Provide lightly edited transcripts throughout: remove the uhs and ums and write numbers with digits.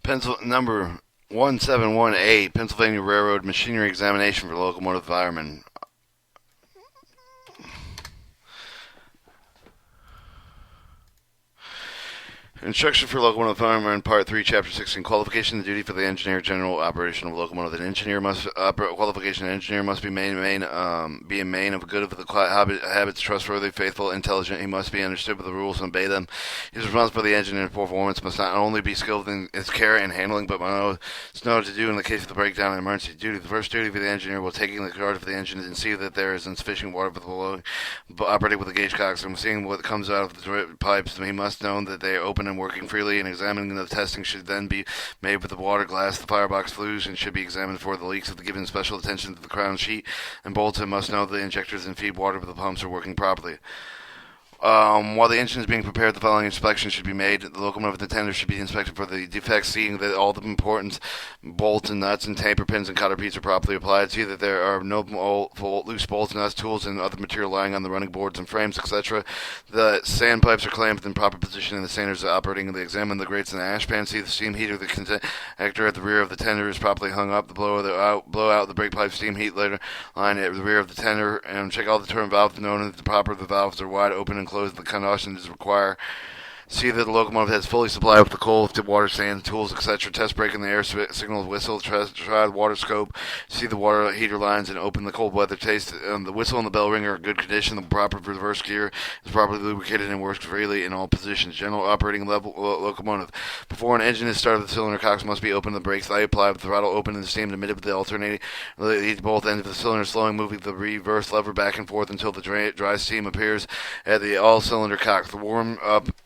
Number 1718, Pennsylvania Railroad Machinery Examination for Locomotive Fireman. Instruction for locomotive fireman, Part 3, Chapter 16. Qualification and duty for the engineer, general operation of locomotive. An engineer must qualification. An engineer must be be a main of good of the habits, trustworthy, faithful, intelligent. He must be understood with the rules and obey them. He is responsible for the engine and performance. Must not only be skilled in its care and handling, but must know what to do in the case of the breakdown and emergency duty. The first duty for the engineer will taking the charge of the engine and see that there is insufficient water for the blowing, operating with the gauge cocks and seeing what comes out of the pipes. He must know that they are open and working freely, and examining the testing should then be made with the water glass, the firebox flues, and should be examined for the leaks of the given special attention to the crown sheet and bolts, and must know the injectors and feed water with the pumps are working properly. While the engine is being prepared, the following inspection should be made. The locomotive and the tender should be inspected for the defects, seeing that all the important bolts and nuts and taper pins and cotter pieces are properly applied. See that there are no loose bolts, nuts, tools, and other material lying on the running boards and frames, etc. The sand pipes are clamped in proper position and the sanders are operating. They examine the grates and the ash pan. See the steam heater, the connector at the rear of the tender is properly hung up. The blow out the brake pipe steam heat line at the rear of the tender, and check all the turn valves, knowing that the valves are wide open and closed. The caution is required. See that the locomotive has fully supplied with the coal, water, sand, tools, etc. Test brake in the air signal, whistle, try water scope. See the water heater lines and open the cold weather taste. The whistle and the bell ring are in good condition. The proper reverse gear is properly lubricated and works freely in all positions. General operating level locomotive. Before an engine is started, the cylinder cocks must be open. The brakes light applied with the throttle open and the steam emitted with the alternating lead both ends of the cylinder, slowing, moving the reverse lever back and forth until the dry steam appears at the all cylinder cocks.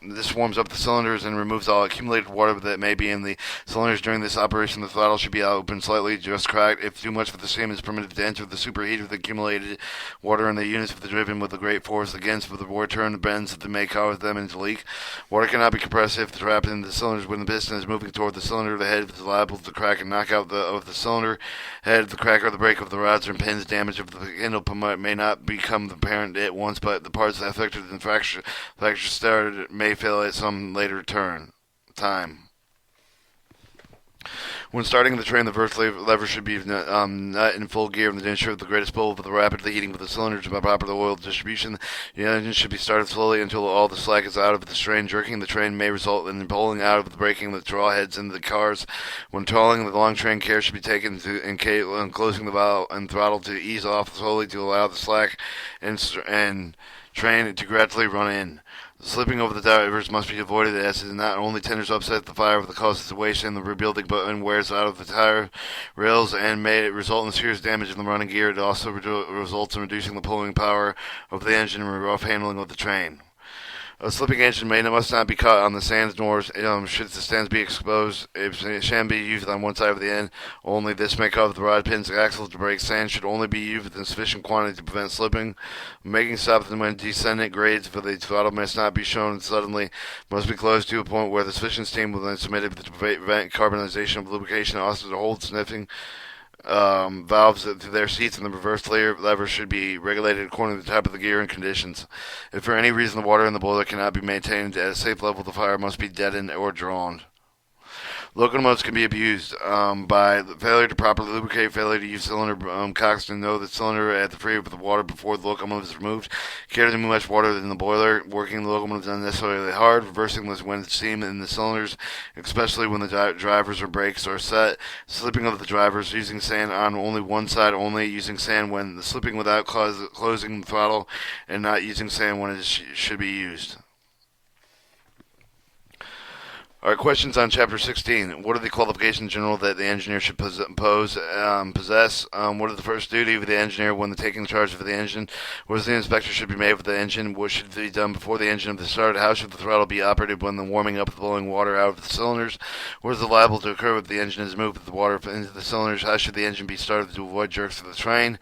This warms up the cylinders and removes all accumulated water that may be in the cylinders. During this operation, the throttle should be open slightly, just cracked. If too much of the steam is permitted to enter the superheater, the accumulated water in the units of the driven with a great force against the water turn bends that may cause them into leak. Water cannot be compressed if trapped in the cylinders. When the piston is moving toward the cylinder, the head is liable to crack and knock out of the cylinder head. The crack or the break of the rods or pins, damage of the handle may not become apparent at once, but the parts affected and fracture started may fail at some later time. When starting the train, the reverse lever should be nut in full gear and the ensure the greatest pull for the rapidly heating of the cylinders by proper oil distribution. The engine should be started slowly until all the slack is out of the strain. Jerking the train may result in pulling out of the braking the draw heads into the cars. When tolling the long train, care should be taken in closing the valve and throttle to ease off slowly to allow the slack and train to gradually run in. Slipping over the drivers must be avoided, as it not only tenders upset the fire, but the causes the waste in the rebuilding, but wears out of the tire rails and may result in serious damage in the running gear. It also results in reducing the pulling power of the engine and rough handling of the train. A slipping engine must not be caught on the sands, nor should the stands be exposed. It shall be used on one side of the end only. This may cover the rod pins, the axles, the brakes. Sand should only be used in sufficient quantity to prevent slipping. Making stops when descending grades for the throttle must not be shown suddenly. Must be closed to a point where the sufficient steam will then submitted to prevent carbonization of lubrication. Also to hold sniffing valves to their seats, and the reverse lever should be regulated according to the type of the gear and conditions. If for any reason the water in the boiler cannot be maintained at a safe level, the fire must be deadened or drawn. Locomotives can be abused by failure to properly lubricate, failure to use cylinder cocks to know the cylinder at the free with the water before the locomotive is removed, carrying too much water in the boiler, working the locomotives unnecessarily hard, reversing this when steam in the cylinders, especially when the drivers or brakes are set, slipping of the drivers, using sand on only one side only, using sand when slipping without closing the throttle, and not using sand when it should be used. All right, questions on Chapter 16. What are the qualifications in general that the engineer should possess? What is the first duty of the engineer when taking charge of the engine? What is the inspection should be made with the engine? What should be done before the engine is started? How should the throttle be operated when the warming up of the blowing water out of the cylinders? What is liable to occur if the engine is moved with the water into the cylinders? How should the engine be started to avoid jerks of the train?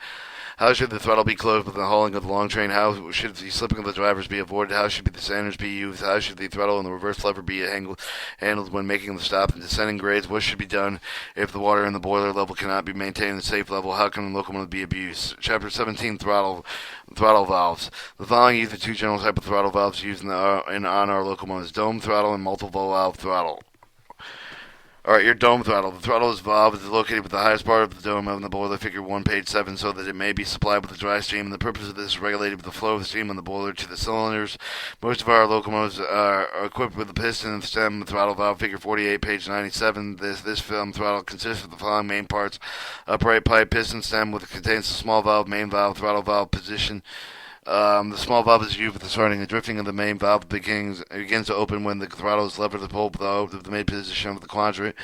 How should the throttle be closed with the hauling of the long train? How should the slipping of the drivers be avoided? How should the sanders be used? How should the throttle and the reverse lever be handled when making the stop and descending grades? What should be done if the water in the boiler level cannot be maintained at a safe level? How can the locomotive be abused? Chapter 17, Throttle valves. The following are the two general types of throttle valves used on our locomotives: dome throttle and multiple valve throttle. Alright, your dome throttle. The throttle is valve is located with the highest part of the dome of the boiler, figure 1, page 7, so that it may be supplied with a dry steam. The purpose of this is regulated with the flow of the steam on the boiler to the cylinders. Most of our locomotives are equipped with the piston and stem throttle valve, figure 48, page 97. This film throttle consists of the following main parts: upright pipe, piston stem, which contains the small valve, main valve, throttle valve position. The small valve is used with the starting and drifting of the main valve begins to open when the throttle is levered to pull the main position of the quadrant.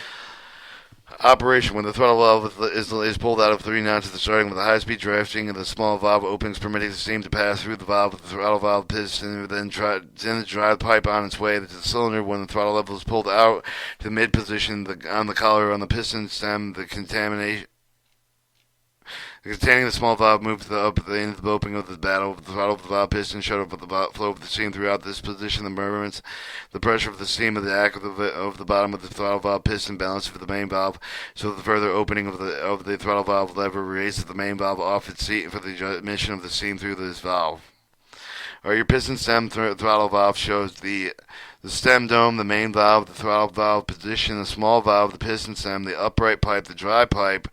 Operation: when the throttle valve is pulled out of 3 notches, the starting with a high-speed drafting and the small valve opens, permitting the steam to pass through the valve with the throttle valve piston, then the dry pipe on its way to the cylinder. When the throttle level is pulled out to the mid position on the collar on the piston stem, containing the small valve moved to the end of the opening of the battle. The throttle of the valve piston shut off with the flow of the steam throughout this position. The movements, the pressure of the steam of the act of the bottom of the throttle valve piston balanced with the main valve, so the further opening of the throttle valve lever raises the main valve off its seat for the emission of the steam through this valve. Your piston stem throttle valve shows the stem dome, the main valve, the throttle valve position, the small valve, the piston stem, the upright pipe, the dry pipe.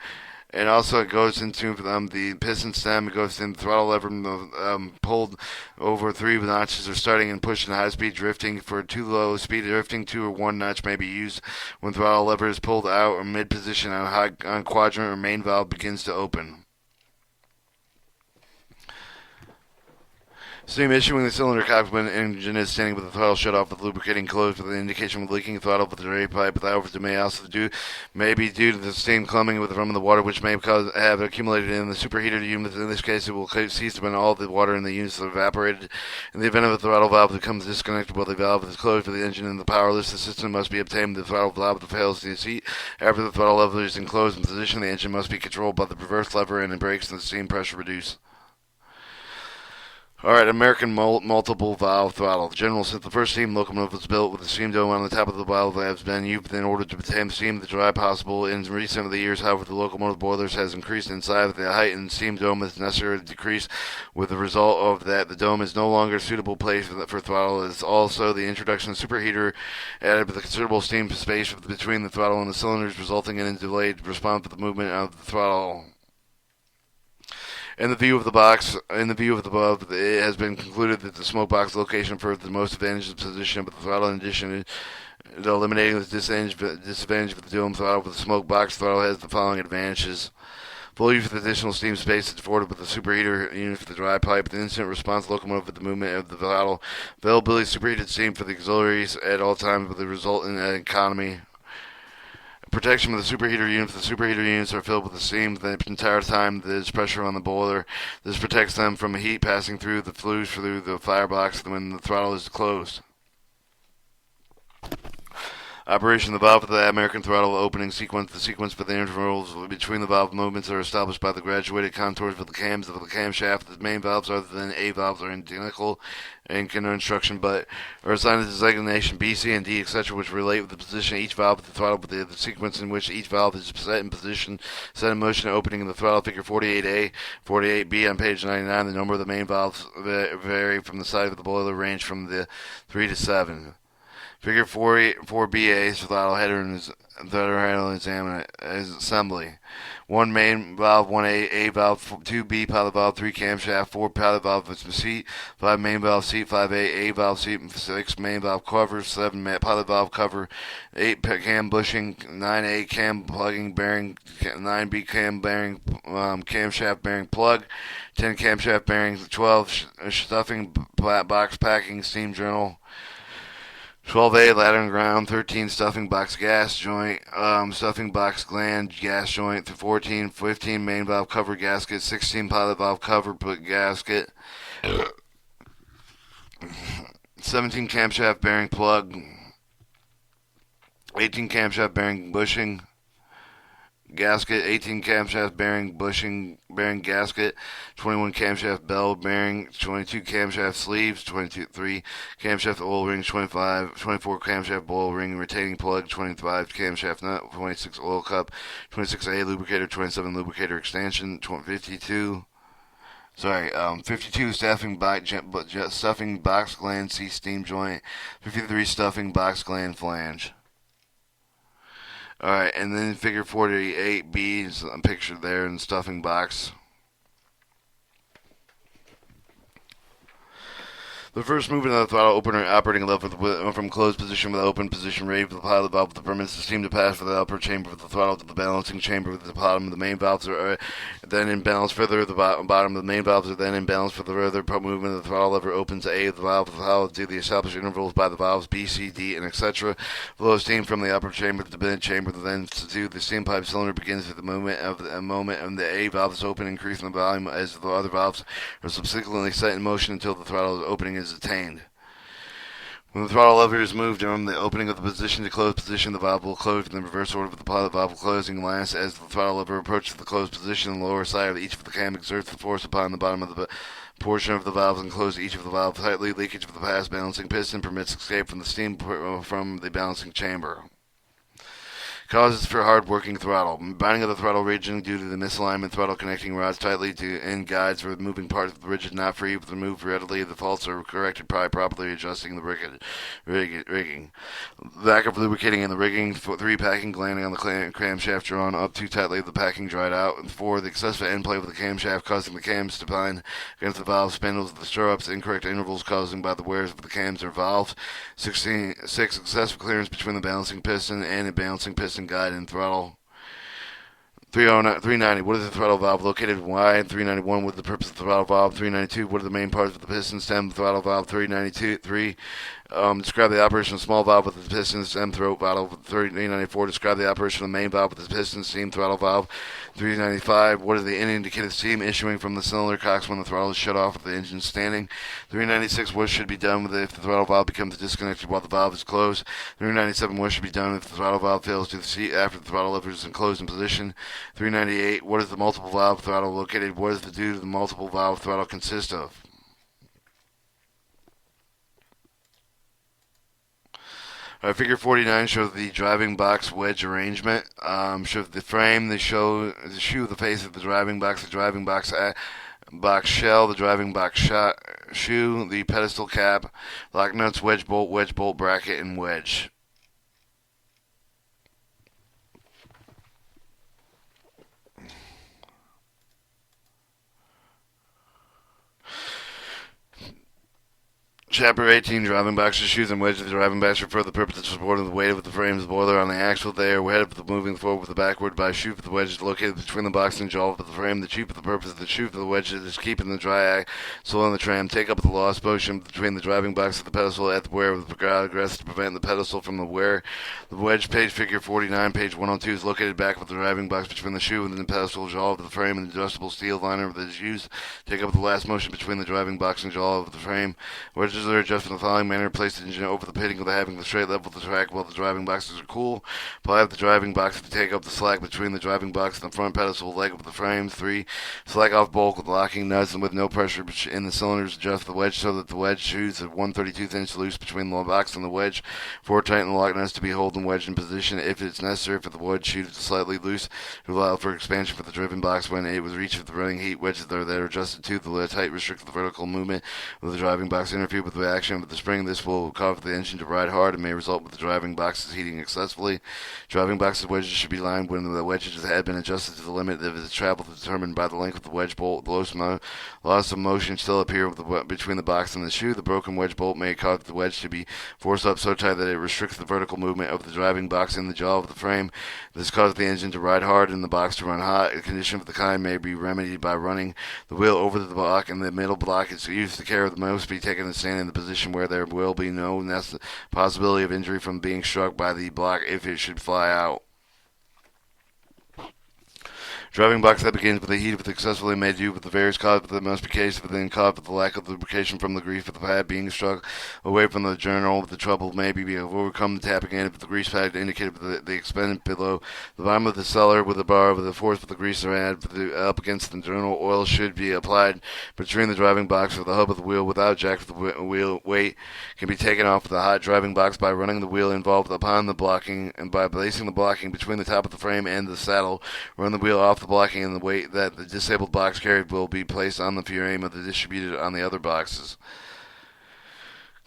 And also it goes into the piston stem. It goes in the throttle lever pulled over 3 notches or starting and pushing high-speed drifting. For too low speed drifting, 2 or 1 notch may be used when throttle lever is pulled out or mid-position on quadrant or main valve begins to open. Steam issuing the cylinder cockpit when the engine is standing with the throttle shut off with lubricating closed with an indication of leaking throttle with the drain pipe. However, it may be due to the steam clumping from the water, which may have accumulated in the superheated unit. In this case, it will cease when all the water in the units have evaporated. In the event of a throttle valve becomes disconnected while the valve is closed for the engine and the powerless, the system must be obtained. The throttle valve fails to seat. After the throttle lever is enclosed in position, the engine must be controlled by the reverse lever and it brakes and the steam pressure reduce. Alright, American multiple valve throttle. General: since the first steam locomotive was built with a steam dome on the top of the valve, has been used in order to obtain the steam the dry possible. In recent years, however, the locomotive boilers has increased in size. The height in the steam dome is necessary to decrease, with the result of that the dome is no longer a suitable place for throttle. It is also the introduction of superheater added with a considerable steam space between the throttle and the cylinders, resulting in a delayed response to the movement of the throttle. In the view of the above, it has been concluded that the smoke box location for the most advantageous position of the throttle. In addition to eliminating the disadvantage of the dome throttle with the smoke box throttle, has the following advantages: full use of additional steam space is afforded with the superheater unit for the dry pipe, the instant response locomotive with the movement of the throttle, availability of superheated steam for the auxiliaries at all times with the result in economy. Protection with the superheater units. The superheater units are filled with the steam the entire time there is pressure on the boiler. This protects them from heat passing through the flues through the firebox when the throttle is closed. Operation: the valve of the American throttle opening sequence. The sequence for the intervals between the valve movements are established by the graduated contours of the cams of the camshaft. The main valves other than A valves are identical in instruction, but are assigned a designation B, C, and D, etc., which relate with the position of each valve of the throttle, with the sequence in which each valve is set in position, set in motion, opening in the throttle. Figure 48A, 48B on page 99. The number of the main valves vary from the side of the boiler, range from the 3 to 7. Figure 4BA throttle header and assembly. 1 main valve, 1 A valve, 2 B pilot valve, 3 camshaft, 4 pilot valve seat, 5 main valve seat, 5 A valve seat, 6 main valve cover, 7 pilot valve cover, 8 cam bushing, 9 A cam plugging bearing, 9 B cam bearing, camshaft bearing plug, 10 camshaft bearings, 12 stuffing box packing steam journal, 12A ladder and ground, 13 stuffing box gas joint, stuffing box gland gas joint, 14, 15 main valve cover gasket, 16 pilot valve cover gasket, 17 camshaft bearing plug, 18 camshaft bearing bushing gasket, 18 camshaft bearing bushing bearing gasket, 21 camshaft bell bearing, 22 camshaft sleeves, 23 camshaft oil rings, 24 camshaft oil ring retaining plug, 25 camshaft nut, 26 oil cup, 26A lubricator, 27 lubricator extension, 52 stuffing box gland C steam joint, 53 stuffing box gland flange. Alright, and then figure 48B is pictured there in the stuffing box. The first movement of the throttle opener operating lever from closed position with the open position raised with the pilot valve that permits the steam to pass from the upper chamber of the throttle to the balancing chamber with the bottom of the main valves are then in balance further. The bottom of the main valves are then in balance for the further movement of the throttle lever opens A of the valve of the throttle to the established intervals by the valves B, C, D, and etc. Flow steam from the upper chamber to the mid chamber then to the steam pipe cylinder begins with the moment of the A valve is open, increasing the volume as the other valves are subsequently set in motion until the throttle opening is attained. When the throttle lever is moved from the opening of the position to closed position, the valve will close in the reverse order with the pilot valve closing last. As the throttle lever approaches the closed position, the lower side of each of the cam exerts the force upon the bottom of the portion of the valves and close each of the valves tightly. Leakage of the pass balancing piston permits escape from the steam from the balancing chamber. Causes for hard working throttle. Binding of the throttle region due to the misalignment throttle connecting rods tightly to end guides for moving parts of the rigid not free with removed readily. The faults are corrected by properly adjusting the rigging. Lack of lubricating in the rigging. 3. Packing glanding on the camshaft drawn up too tightly. The packing dried out. And 4. The excessive end play with the camshaft causing the cams to bind against the valve spindles of the stirrups. Incorrect intervals causing by the wears of the cams or valves. 6. Excessive clearance between the balancing piston and a balancing piston guide and throttle. 390. What is the throttle valve located? Why? 391. What is the purpose of the throttle valve? 392. What are the main parts of the piston, stem, throttle valve? 392. 3. Describe the operation of small valve with the piston, stem, throat valve. 394. Describe the operation of the main valve with the piston, steam, throttle valve. 395. What is the indicated steam issuing from the cylinder cocks when the throttle is shut off with the engine standing? 396. What should be done with it if the throttle valve becomes disconnected while the valve is closed? 397. What should be done if the throttle valve fails to the seat after the throttle lever is enclosed in position? 398. What is the multiple valve throttle located? What is the due to the multiple valve throttle consist of? Figure 49 shows the driving box wedge arrangement. Shows the frame, the shoe, the face of the driving box box shell, the driving box shoe, the pedestal cap, lock nuts, wedge bolt bracket, and wedge. Chapter 18, driving boxes, shoes, and wedges. The driving box for the purpose of supporting the weight of the frames of the boiler on the axle. They are headed for the moving forward with the backward by shoe for the wedge is located between the box and jaw of the frame. The tube for the purpose of the shoe for the wedge is keeping the dry axle on the tram. Take up the lost motion between the driving box and the pedestal at the wear of the progress to prevent the pedestal from the wear. The wedge page figure 49, page 102 is located back with the driving box between the shoe and the pedestal jaw of the frame and the adjustable steel liner that is used. Take up the last motion between the driving box and jaw of the frame. Wedges are adjusted in the following manner. Place the engine over the pitting of having the straight level of the track while the driving boxes are cool. Apply the driving box to take up the slack between the driving box and the front pedestal leg of the frame. 3. Slack off bolt with locking nuts and with no pressure in the cylinders. Adjust the wedge so that the wedge shoes at 1/32 inch loose between the box and the wedge. 4. Tighten the lock nuts to be holding wedge in position if it's necessary for the wedge shoe to slightly loose to allow for expansion for the driven box when it was reached with the running heat. Wedges that are adjusted to the tight restrict the vertical movement of the driving box. Interfere with the action of the spring. This will cause the engine to ride hard and may result with the driving boxes heating excessively. Driving boxes wedges should be lined when the wedges have been adjusted to the limit of its travel determined by the length of the wedge bolt. The loss of motion still appear between the box and the shoe. The broken wedge bolt may cause the wedge to be forced up so tight that it restricts the vertical movement of the driving box in the jaw of the frame. This causes the engine to ride hard and the box to run hot. A condition of the kind may be remedied by running the wheel over the block, and the middle block is used to carry the most be taken and stand in the position where there will be no possibility of injury from being struck by the block if it should fly out. Driving box that begins with the heat with successfully made due with the various causes that must be cased within caused with the lack of lubrication from the grease of the pad being struck away from the journal. The trouble may be overcome the tapping end of the grease pad indicated with the expended below the bottom of the cellar with the bar with the force with the grease around up against the journal. Oil should be applied between the driving box or the hub of the wheel without jack of the wheel. Weight can be taken off the hot driving box by running the wheel involved upon the blocking and by placing the blocking between the top of the frame and the saddle. Run the wheel off the blocking and the weight that the disabled box carried will be placed on the frame of the distributed on the other boxes.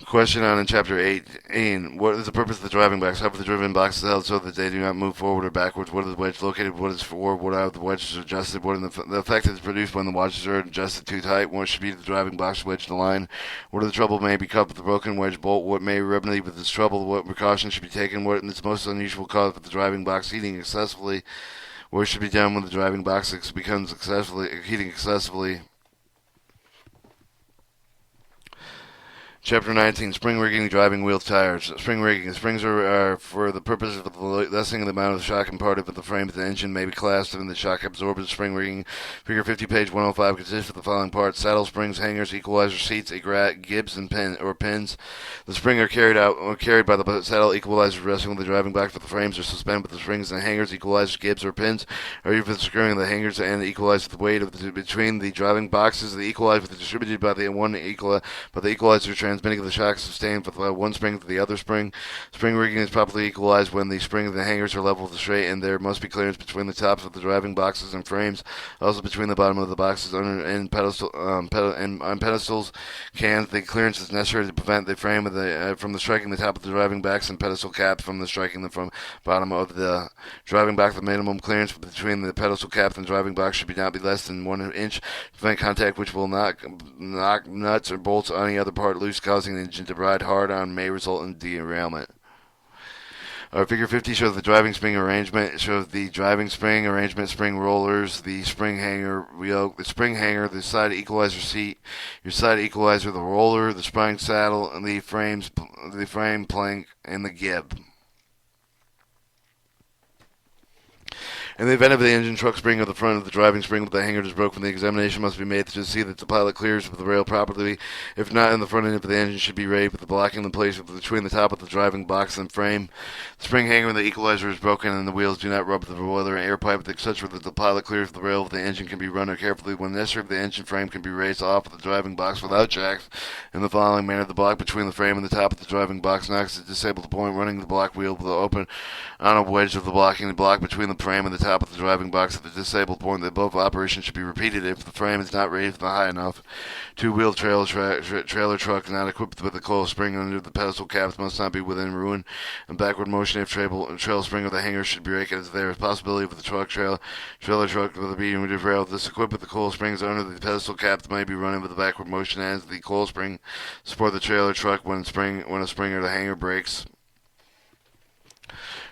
Question on in Chapter 18. What is the purpose of the driving box? How are the driven boxes held so that they do not move forward or backwards? What is the wedge located? What is for? What are the wedges adjusted? What is the effect that is produced when the wedges are adjusted too tight? What should be the driving box wedge to line? What are the trouble may be caused with the broken wedge bolt? What may remedy with this trouble? What precautions should be taken? What is the most unusual cause with the driving box heating excessively? What should be done when the driving box becomes heating excessively? Chapter 19, Spring Rigging Driving Wheel Tires. Spring rigging. Springs are for the purpose of lessening the amount of shock imparted with the frame of the engine may be classed in the shock absorbent spring rigging. Figure 50, page 105 consists of the following parts: saddle springs, hangers, equalizer seats, gibs, and pins. The spring are carried by the saddle equalizer resting on the driving box, but the frames are suspended with the springs and hangers, equalizers, gibs, or pins, or even securing the hangers and equalizer the weight between the driving boxes. The equalizer is distributed by the equalizer transmitting the shock sustained from one spring to the other spring. Spring rigging is properly equalized when the spring and the hangers are level with the straight, and there must be clearance between the tops of the driving boxes and frames. Also between the bottom of the boxes and on pedestals, cans. The clearance is necessary to prevent the frame from striking the top of the driving box and pedestal cap from striking the bottom of the driving box. The minimum clearance between the pedestal cap and driving box should not be less than 1 inch to prevent contact, which will knock nuts or bolts or any other part loose, causing the engine to ride hard on, may result in derailment. Figure 50 shows the driving spring arrangement. It shows the driving spring arrangement, spring rollers, the spring hanger wheel, the spring hanger, the side equalizer seat, your side equalizer, the roller, the spring saddle, and the frame plank, and the gib. In the event of the engine truck spring or the front of the driving spring with the hanger is broken, the examination must be made to see that the pilot clears with the rail properly. If not, in the front end of the engine should be raised with the blocking in place between the top of the driving box and frame. The spring hanger and the equalizer is broken and the wheels do not rub the boiler and air pipe, etc. that the pilot clears the rail of the engine can be run carefully. When necessary, the engine frame can be raised off of the driving box without jacks in the following manner. The block between the frame and the top of the driving box knocks at disabled point, running the block wheel with the open on a wedge of the blocking. The block between the frame and the top of the driving box at the disabled point. The above operation should be repeated if the frame is not raised high enough. Two-wheel trailer truck not equipped with a coil spring under the pedestal caps must not be within ruin and backward motion if trail spring or the hanger should break, as there is possibility of the trailer truck with a being derailed. This equipped with the coil springs under the pedestal caps may be running with a backward motion as the coil spring support the trailer truck when a spring or the hanger breaks.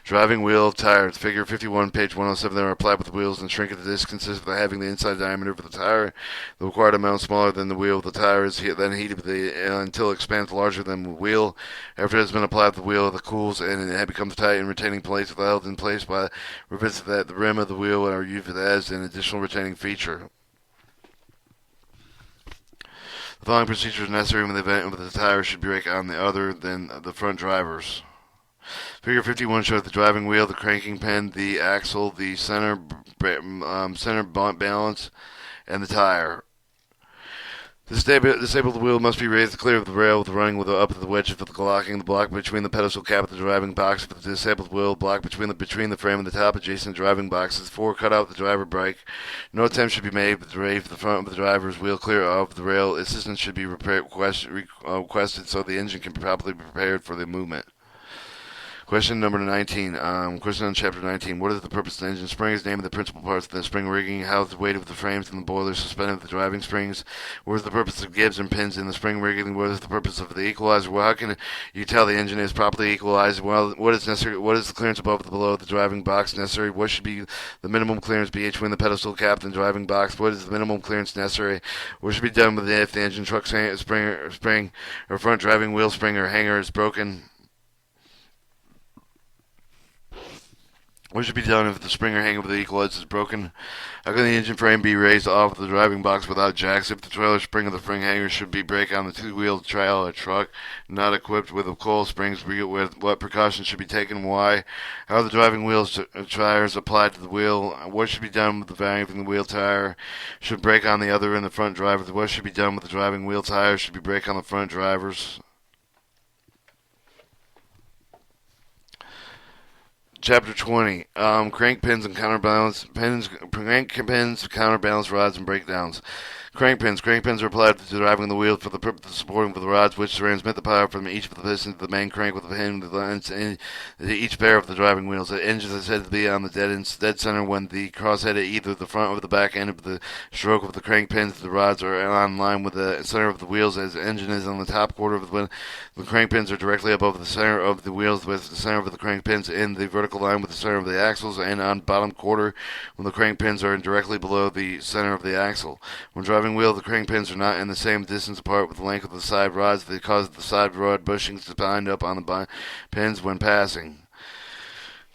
Driving wheel tires. Figure 51, page 107. They are applied with the wheels and shrink. The disc consists of having the inside diameter of the tire, the required amount smaller than the wheel. The tire is then heated until it expands larger than the wheel. After it has been applied, the wheel cools and it becomes tight and retaining place. Held in place by rivets that the rim of the wheel are used as an additional retaining feature. The following procedure is necessary when the event of the tire should break on the other than the front drivers. Figure 51 shows the driving wheel, the cranking pin, the axle, the center balance, and the tire. The disabled wheel must be raised clear of the rail with running with the up of the wedge of the blocking. The block between the pedestal cap and the driving box of the disabled wheel. Block between the frame and the top adjacent driving boxes. 4. Cut out the driver brake. No attempt should be made to raise the front of the driver's wheel clear of the rail. Assistance should be requested so the engine can be properly prepared for the movement. Question number 19. Question on chapter 19. What is the purpose of the engine spring? Is name of the principal parts of the spring rigging. How is the weight of the frames and the boilers suspended with the driving springs? What is the purpose of gibs and pins in the spring rigging? What is the purpose of the equalizer? Well, how can you tell the engine is properly equalized? Well, what is necessary? What is the clearance above and below the driving box necessary? What should be the minimum clearance between the pedestal cap and driving box? What is the minimum clearance necessary? What should be done with it if the engine truck spring or front driving wheel spring or hanger is broken? What should be done if the spring or hanger of the equalizer is broken? How can the engine frame be raised off the driving box without jacks? If the trailer spring or the spring hanger should be break on the two-wheel trailer truck not equipped with coil springs, what precautions should be taken? Why? How are the driving wheels tires applied to the wheel? What should be done with the value from the wheel tire? Should break on the other and the front drivers? What should be done with the driving wheel tires? Should be break on the front drivers? Chapter 20. Crank pins and counterbalance pins, crank pins, counterbalance rods, and breakdowns. Crank pins. Crank pins are applied to driving the wheel for the purpose of supporting the rods, which transmit the power from each of the pistons to the main crank with a pin that lines in each pair of the driving wheels. The engine is said to be on the dead center when the crosshead at either the front or the back end of the stroke of the crank pins. The rods are on line with the center of the wheels, as the engine is on the top quarter of the crank pins are directly above the center of the wheels, with the center of the crank pins in the vertical line with the center of the axles, and on bottom quarter when the crank pins are directly below the center of the axle. When driving wheel, the crank pins are not in the same distance apart with the length of the side rods. They cause the side rod bushings to bind up on the pins when passing.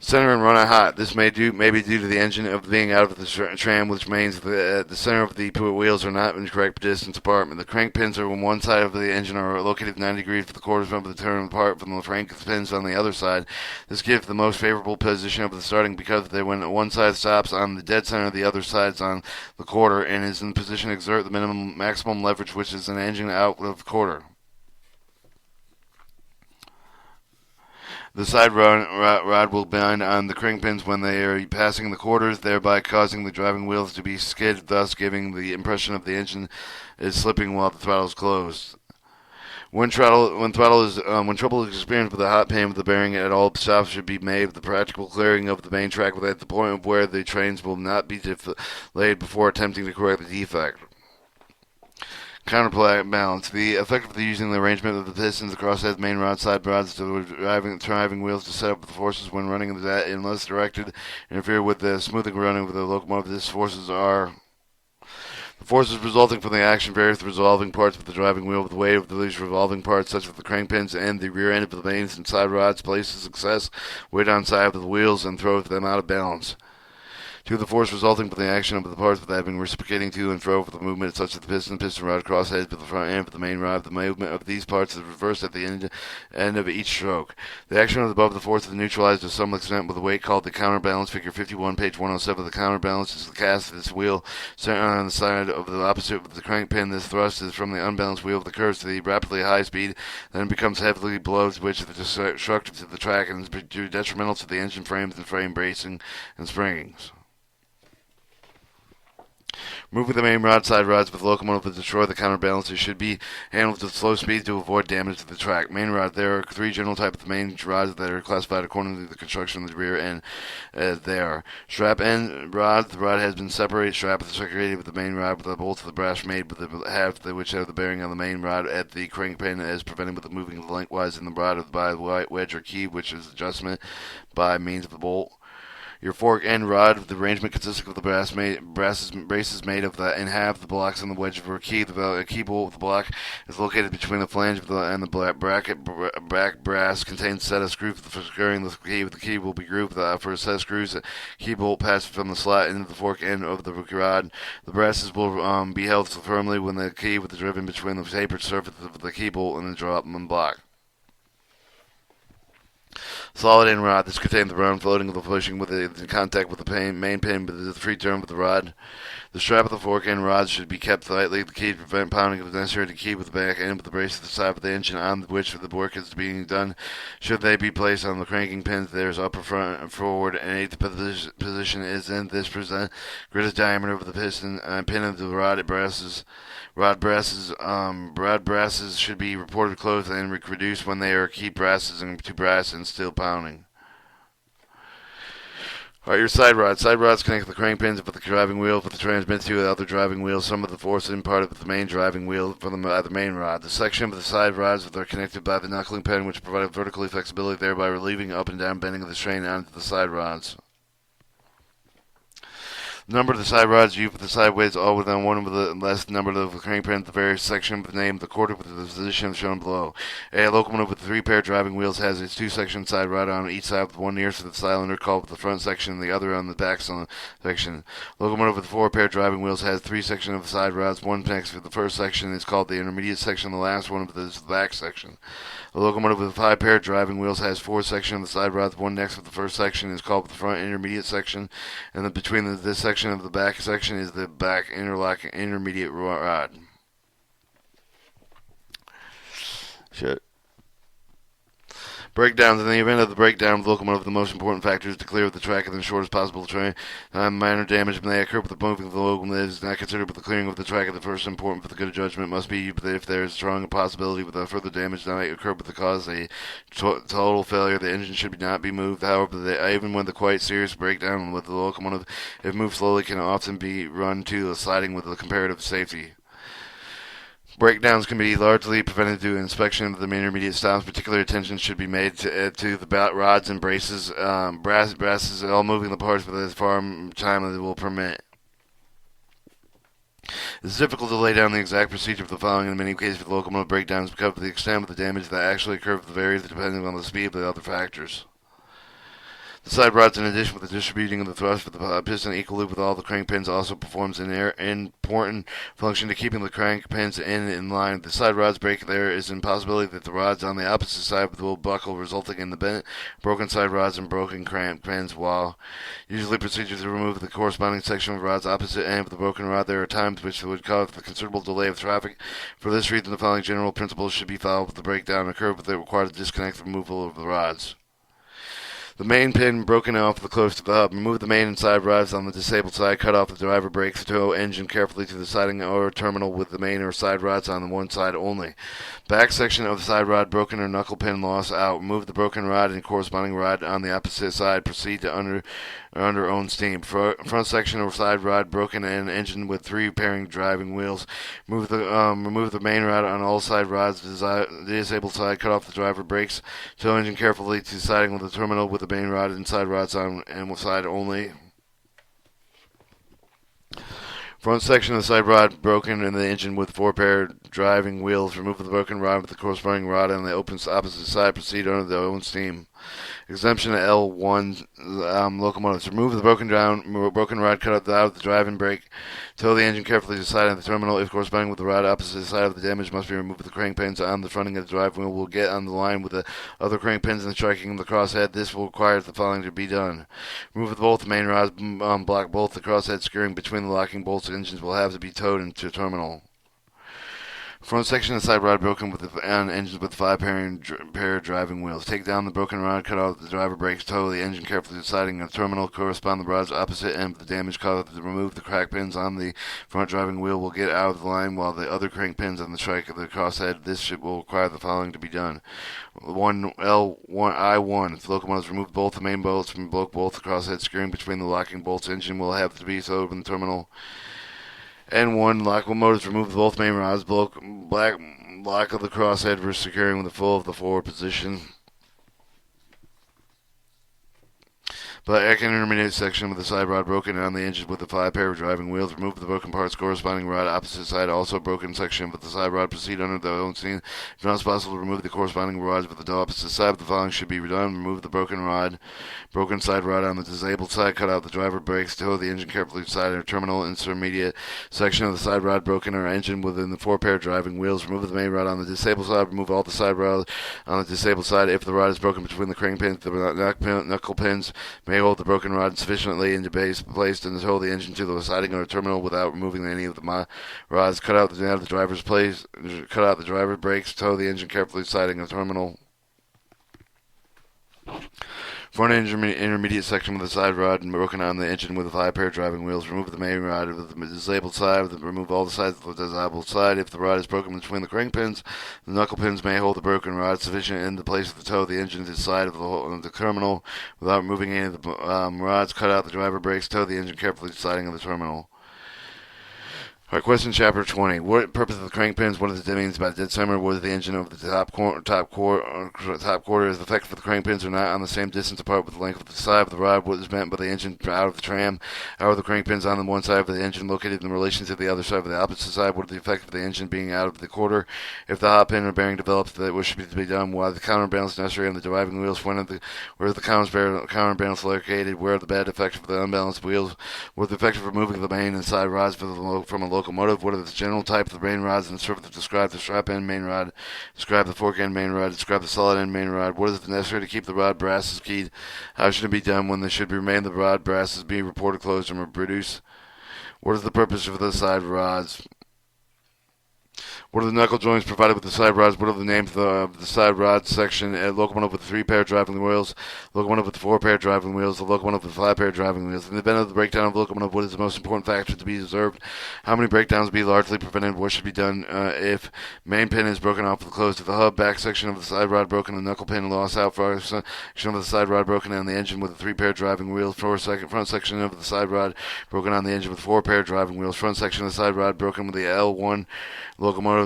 Center and run out hot. This may be due to the engine of being out of the tram, which means the center of the wheels are not in the correct distance apart. The crank pins are on one side of the engine are located 90 degrees with the quarters of the turn apart from the crank pins on the other side. This gives the most favorable position of the starting because when one side stops on the dead center, the other side's on the quarter and is in position to exert the maximum leverage, which is an engine out of the quarter. The side rod will bind on the crank pins when they are passing the quarters, thereby causing the driving wheels to be skidded, thus giving the impression of the engine is slipping while the throttle is closed. When trouble is experienced with a hot pan with the bearing, at all stops should be made with the practical clearing of the main track at the point of where the trains will not be delayed before attempting to correct the defect. Counterbalance. The effect of using the arrangement of the pistons, the crossheads, main rod, side rods, to driving wheels to set up the forces when running unless directed interfere with the smoothing running of the locomotive. The forces resulting from the action vary with the revolving parts of the driving wheel, with the weight of these revolving parts, such as the crank pins and the rear end of the mains and side rods, places excess weight on side of the wheels and throws them out of balance. 2. The force resulting from the action of the parts that have been reciprocating to and fro for the movement, such as the piston rod, crossheads, to the front end of the main rod. The movement of these parts is reversed at the end of each stroke. The action of above the force is neutralized to some extent with a weight called the counterbalance. Figure 51, page 107. The counterbalance is the cast of this wheel centered on the side of the opposite of the crank pin. This thrust is from the unbalanced wheel of the curves to the rapidly high speed, then becomes heavily below, which is destructive to the track and is detrimental to the engine frames and frame bracing and springings. Moving the main rod side rods with the locomotive to destroy the counterbalancers should be handled at slow speed to avoid damage to the track. Main rod. There are 3 general types of main rods that are classified according to the construction of the rear end. They are strap end rod. The rod has been separated. Strap is separated with the main rod with the bolts of the brass made with the half which have the bearing on the main rod at the crank pin as preventing with the moving lengthwise in the rod by the wedge or key, which is adjustment by means of the bolt. Your fork end rod, the arrangement consisting of the braces made of the and half the blocks and the wedge of a key. The key bolt of the block is located between the flange and the bracket brass. Contains a set of screws for securing the key. The key will be grooved for a set of screws. The key bolt passes from the slot into the fork end of the rod. The brasses will be held firmly when the key is driven between the tapered surface of the key bolt and the drop and block. Solid end rod. This contains the round floating of the bushing with in contact with the main pin with the free turn of the rod. The strap of the fork end rods should be kept tightly. The key to prevent pounding if necessary to keep with the back end of the brace to the side of the engine on which the work is being done. Should they be placed on the cranking pins, there is upper, front, and forward, and 8th position is in this greatest diameter of the piston pin of the rod brasses. Rod brasses should be reported closed and reduced when they are key brasses and to brass and still pounding. Alright, your side rods. Side rods connect the crank pins with the driving wheel for the transmit to the other driving wheel. Some of the force in part of the main driving wheel from the main rod. The section of the side rods that are connected by the knuckling pin, which provide vertical flexibility, thereby relieving up and down bending of the strain onto the side rods. Number of the side rods used for the sideways, all within one of the less number of the crank pin. The various section of the name of the quarter with the position shown below. A locomotive with 3 pair driving wheels has its 2-section side rod on each side, with one nearest to the cylinder called the front section and the other on the back section. Locomotive with 4 pair driving wheels has 3 sections of side rods. One next to the first section is called the intermediate section. The last one is the back section. A locomotive with 5 pair driving wheels has 4 sections of the side rods. One next to the first section is called the front intermediate section, and between this section of the back section is the back interlocking intermediate rod. Shit. Breakdowns. In the event of the breakdown of the locomotive, the most important factor is to clear the track in the shortest possible time. Minor damage may occur with the moving of the locomotive is not considered, but the clearing of the track at the first important for the good judgment must be that if there is strong possibility with further damage that may occur with the cause a total failure, the engine should not be moved. However, even when the quite serious breakdown with the locomotive, if moved slowly, can often be run to a siding with a comparative safety. Breakdowns can be largely prevented through inspection of the intermediate stops. Particular attention should be made to the rods and braces, brasses, all moving the parts for as far time as it will permit. It is difficult to lay down the exact procedure for the following in many cases for the locomotive breakdowns because of the extent of the damage that actually occurs varies depending on the speed of the other factors. The side rods, in addition with the distributing of the thrust for the piston equal loop with all the crank pins, also performs an important function to keeping the crank pins in line. If the side rods break, there is a possibility that the rods on the opposite side will buckle, resulting in the bent, broken side rods and broken crank pins. While usually procedures to remove the corresponding section of rods opposite end of the broken rod, there are times which would cause the considerable delay of traffic. For this reason, the following general principles should be followed with the breakdown occur, but they require to disconnect the removal of the rods. The main pin broken off the close to the hub. Remove the main and side rods on the disabled side. Cut off the driver brakes. Tow engine carefully to the siding or terminal with the main or side rods on the one side only. Back section of the side rod broken or knuckle pin lost out. Remove the broken rod and corresponding rod on the opposite side. Proceed to under own steam. Front section of side rod broken and engine with 3 pairing driving wheels. Remove the main rod on all side rods. Disabled side. Cut off the driver brakes. Tow engine carefully to siding with the terminal with the main rod and side rods on and side only. Front section of the side rod broken and the engine with 4 pair driving wheels. Remove the broken rod with the corresponding rod on the open opposite side. Proceed under their own steam. Exemption to L1 locomotives. Remove the broken rod, cut out the driving brake. Tow the engine carefully to the side of the terminal. If corresponding with the rod opposite side of the damage must be removed. The crank pins on the fronting of the drive wheel will get on the line with the other crank pins and striking the crosshead. This will require the following to be done. Remove both the main rods, block both the crosshead screwing between the locking bolts. Engines will have to be towed into the terminal. Front section of the side rod broken with the engines with 5 pair driving wheels. Take down the broken rod, cut off the driver brakes, tow the engine carefully to the siding of the terminal. Correspond the rods opposite end of the damage caused. Remove the crack pins on the front driving wheel will get out of the line while the other crank pins on the strike of the crosshead. This will require the following to be done. I1. If the locomotives remove both the main bolts from both the crosshead screwing between the locking bolts, engine will have to be towed in the terminal. N1, locomotives remove both main rods, lock of the crosshead for securing the full of the forward position. Back intermediate section with the side rod broken on the engine with the 5 pair of driving wheels. Remove the broken parts corresponding rod opposite side. Also broken section with the side rod. Proceed under the own steam. If not possible, remove the corresponding rods with the opposite side. The following should be done. Remove the broken side rod on the disabled side. Cut out the driver brakes. Tow the engine carefully to the side of terminal intermediate section of the side rod broken or engine within the 4 pair of driving wheels. Remove the main rod on the disabled side. Remove all the side rods on the disabled side. If the rod is broken between the crank pins, the knuckle pins may hold the broken rod sufficiently into base placed and tow the engine to the siding or terminal without removing any of the rods. Cut out the driver's place. Cut out the driver brakes. Tow the engine carefully to the siding or terminal. Front intermediate section with the side rod and broken on the engine with the 5 pair of driving wheels. Remove the main rod of the disabled side. Remove all the sides of the disabled side. If the rod is broken between the crank pins, the knuckle pins may hold the broken rod sufficient in the place of the tow the engine to the side of the terminal without removing any of the rods. Cut out the driver brakes. Tow the engine carefully to the siding of the terminal. Alright, question chapter 20. What purpose of the crank pins? What does it mean about dead center? What is the engine of the top quarter? Is the effect for the crank pins are not on the same distance apart with the length of the side of the rod? What is meant by the engine out of the tram? How are the crank pins on the one side of the engine located in relation to the other side of the opposite side? What is the effect of the engine being out of the quarter? If the hot pin or bearing develops, what should be done? Why the counterbalance necessary on the driving wheels? Where is the counterbalance located? Where are the bad effects of the unbalanced wheels? What is the effect of removing the main and side rods from a locomotive? What are the general type of the main rods and sort of describe the strap end main rod, describe the fork end main rod, describe the solid end main rod. What is necessary to keep the rod brasses keyed? How should it be done when they should remain the rod brasses be reported closed and reproduce? What is the purpose of the side rods? What are the knuckle joints provided with the side rods? What are the names of the side rod section? A locomotive with 3 pair driving wheels, locomotive with 4 pair driving wheels, the locomotive with 5 pair driving wheels. In the event of the breakdown of the locomotive, what is the most important factor to be observed? How many breakdowns be largely prevented? What should be done if main pin is broken off with closed to the hub, back section of the side rod broken, the knuckle pin lost out, front section of the side rod broken on the engine with a 3 pair driving wheels, front section of the side rod broken on the engine with 4 pair driving wheels, front section of the side rod broken with the L1 locomotive,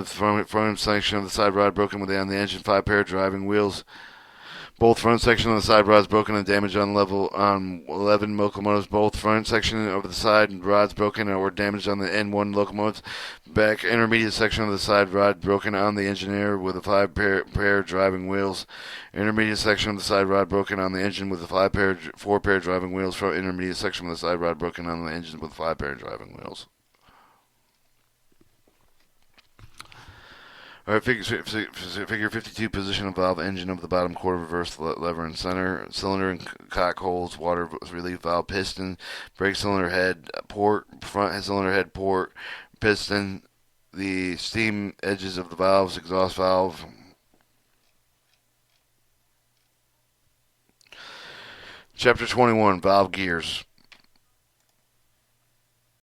front section of the side rod broken with on the engine, 5 pair driving wheels. Both front section of the side rods broken and damaged on level on 11 locomotives. Both front section of the side rods broken or damaged on the N1 locomotives. Back intermediate section of the side rod broken on the engineer with a 5 pair driving wheels. Intermediate section of the side rod broken on the engine with a 4 pair driving wheels. Front intermediate section of the side rod broken on the engine with 5 pair driving wheels. Alright, figure 52, position of valve, engine of the bottom quarter, reverse lever and center, cylinder and cock holes, water relief valve, piston, brake cylinder head, port, front cylinder head, port, piston, the steam edges of the valves, exhaust valve. Chapter 21, valve gears.